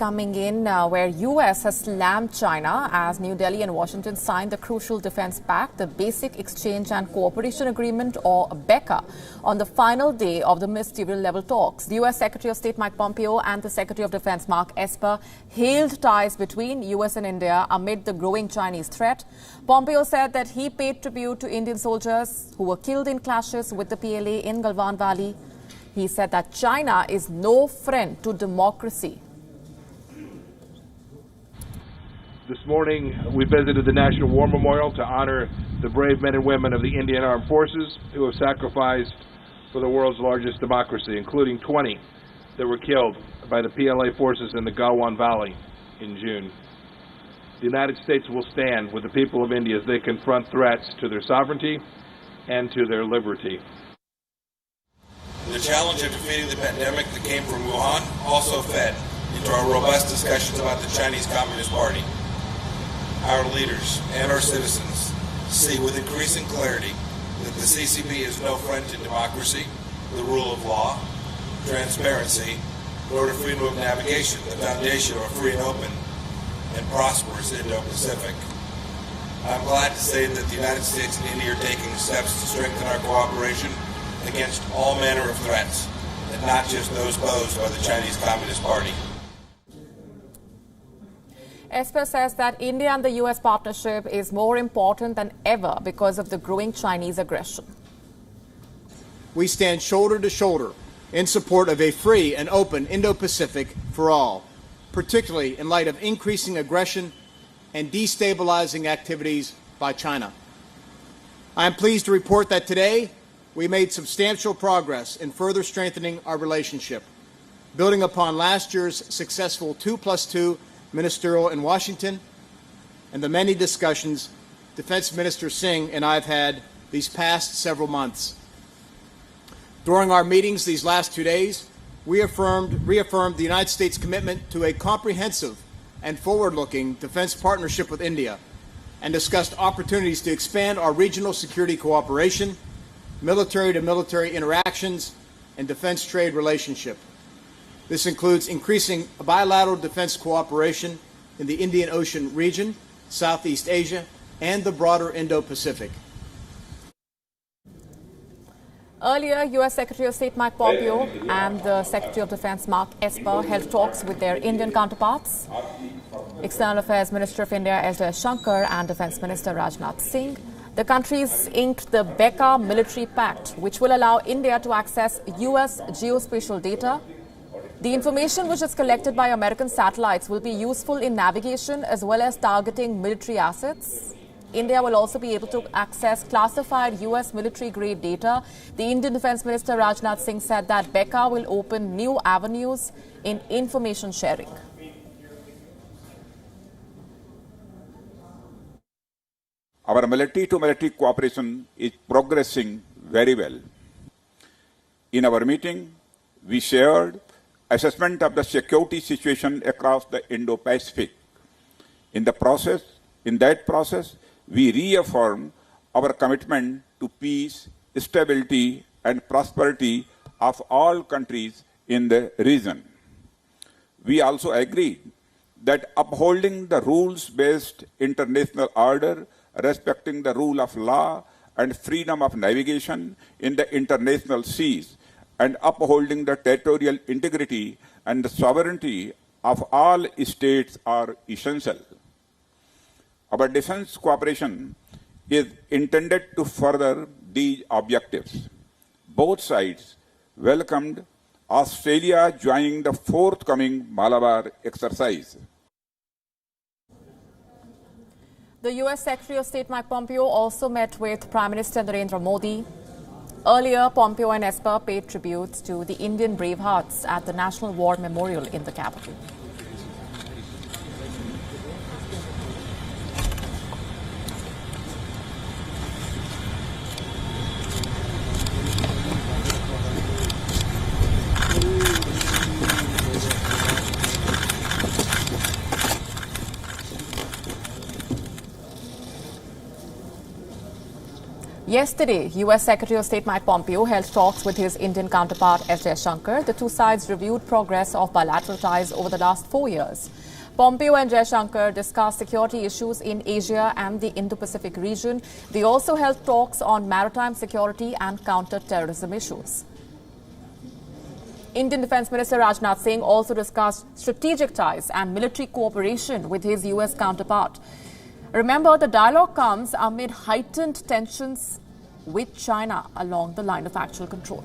coming in where U.S. has slammed China as New Delhi and Washington signed the crucial defense pact, the Basic Exchange and Cooperation Agreement, or BECA, on the final day of the ministerial level talks. The U.S. Secretary of State Mike Pompeo and the Secretary of Defense Mark Esper hailed ties between U.S. and India amid the growing Chinese threat. Pompeo said that he paid tribute to Indian soldiers who were killed in clashes with the PLA in Galwan Valley. He said that China is no friend to democracy. This morning, we visited the National War Memorial to honor the brave men and women of the Indian Armed Forces who have sacrificed for the world's largest democracy, including 20 that were killed by the PLA forces in the Galwan Valley in June. The United States will stand with the people of India as they confront threats to their sovereignty and to their liberty. The challenge of defeating the pandemic that came from Wuhan also fed into our robust discussions about the Chinese Communist Party. Our leaders and our citizens see with increasing clarity that the CCP is no friend to democracy, the rule of law, transparency, nor to freedom of navigation, the foundation of a free and open and prosperous Indo-Pacific. I'm glad to say that the United States and India are taking steps to strengthen our cooperation against all manner of threats, and not just those posed by the Chinese Communist Party. Esper says that India and the U.S. partnership is more important than ever because of the growing Chinese aggression. We stand shoulder to shoulder in support of a free and open Indo-Pacific for all, particularly in light of increasing aggression and destabilizing activities by China. I am pleased to report that today we made substantial progress in further strengthening our relationship, building upon last year's successful 2+2 ministerial in Washington and the many discussions Defense Minister Singh and I have had these past several months. During our meetings these last 2 days, we reaffirmed the United States' commitment to a comprehensive and forward-looking defense partnership with India and discussed opportunities to expand our regional security cooperation, military-to-military interactions, and defense trade relationship. This includes increasing bilateral defense cooperation in the Indian Ocean region, Southeast Asia, and the broader Indo-Pacific. Earlier, U.S. Secretary of State Mike Pompeo and the Secretary of Defense Mark Esper held talks with their Indian counterparts. External Affairs Minister of India S. Shankar and Defense Minister Rajnath Singh. The countries inked the BECA military pact, which will allow India to access U.S. geospatial data. The information which is collected by American satellites will be useful in navigation as well as targeting military assets. India will also be able to access classified U.S. military-grade data. The Indian Defense Minister Rajnath Singh said that BECA will open new avenues in information sharing. Our military-to-military cooperation is progressing very well. In our meeting, we shared assessment of the security situation across the Indo-Pacific. In that process, we reaffirm our commitment to peace, stability, and prosperity of all countries in the region. We also agreed that upholding the rules-based international order, respecting the rule of law and freedom of navigation in the international seas, and upholding the territorial integrity and the sovereignty of all states are essential. Our defense cooperation is intended to further these objectives. Both sides welcomed Australia joining the forthcoming Malabar exercise. The U.S. Secretary of State Mike Pompeo also met with Prime Minister Narendra Modi. Earlier, Pompeo and Esper paid tributes to the Indian bravehearts at the National War Memorial in the capital. Yesterday, U.S. Secretary of State Mike Pompeo held talks with his Indian counterpart S. Jaishankar. The two sides reviewed progress of bilateral ties over the last 4 years. Pompeo and Jaishankar discussed security issues in Asia and the Indo-Pacific region. They also held talks on maritime security and counter-terrorism issues. Indian Defence Minister Rajnath Singh also discussed strategic ties and military cooperation with his U.S. counterpart. Remember, the dialogue comes amid heightened tensions with China along the line of actual control.